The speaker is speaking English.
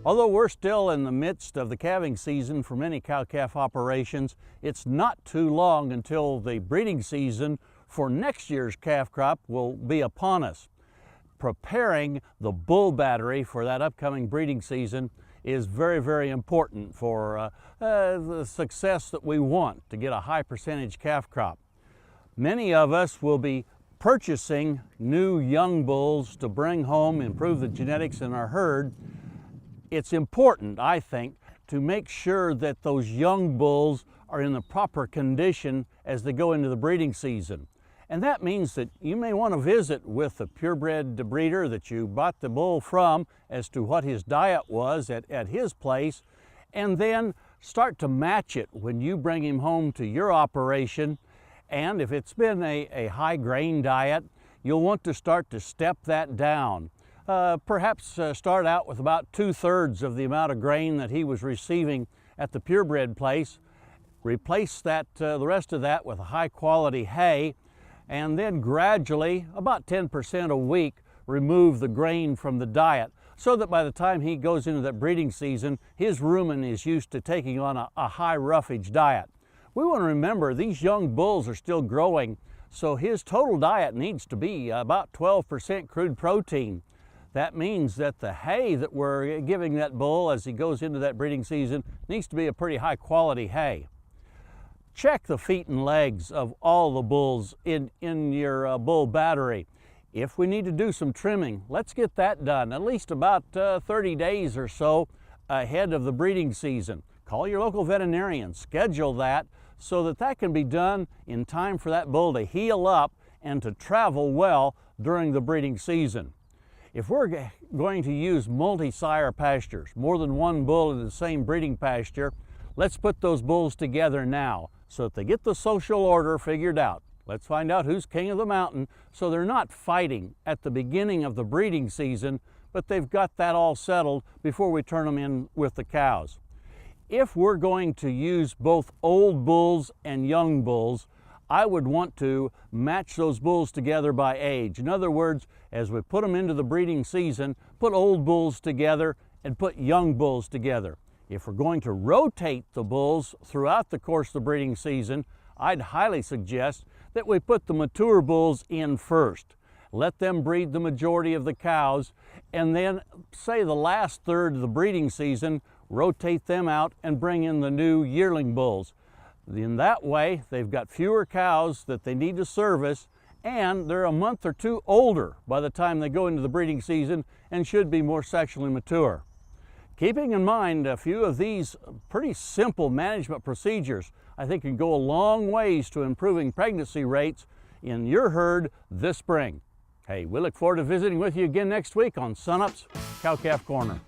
Although we're still in the midst of the calving season for many cow-calf operations, it's not too long until the breeding season for next year's calf crop will be upon us. Preparing the bull battery for that upcoming breeding season is very, very important for the success that we want to get a high percentage calf crop. Many of us will be purchasing new young bulls to bring home, improve the genetics in our herd. It's important, I think, to make sure that those young bulls are in the proper condition as they go into the breeding season. And that means that you may want to visit with the purebred breeder that you bought the bull from as to what his diet was at his place, and then start to match it when you bring him home to your operation. And if it's been a high grain diet, you'll want to start to step that down. Perhaps start out with about 2/3 of the amount of grain that he was receiving at the purebred place. Replace that, the rest of that with high quality hay, and then gradually, about 10% a week, remove the grain from the diet, so that by the time he goes into that breeding season, his rumen is used to taking on a high roughage diet. We want to remember these young bulls are still growing, so his total diet needs to be about 12% crude protein. That means that the hay that we're giving that bull as he goes into that breeding season needs to be a pretty high quality hay. Check the feet and legs of all the bulls in your bull battery. If we need to do some trimming, let's get that done at least about 30 days or so ahead of the breeding season. Call your local veterinarian, schedule that so that that can be done in time for that bull to heal up and to travel well during the breeding season. If we're going to use multi-sire pastures, more than one bull in the same breeding pasture, let's put those bulls together now so that they get the social order figured out. Let's find out who's king of the mountain so they're not fighting at the beginning of the breeding season, but they've got that all settled before we turn them in with the cows. If we're going to use both old bulls and young bulls, I would want to match those bulls together by age. In other words, as we put them into the breeding season, put old bulls together and put young bulls together. If we're going to rotate the bulls throughout the course of the breeding season, I'd highly suggest that we put the mature bulls in first. Let them breed the majority of the cows, and then, say the last third of the breeding season, rotate them out and bring in the new yearling bulls. In that way, they've got fewer cows that they need to service, and they're a month or two older by the time they go into the breeding season and should be more sexually mature. Keeping in mind a few of these pretty simple management procedures, I think can go a long ways to improving pregnancy rates in your herd this spring. Hey, we look forward to visiting with you again next week on Sunup's Cow-Calf Corner.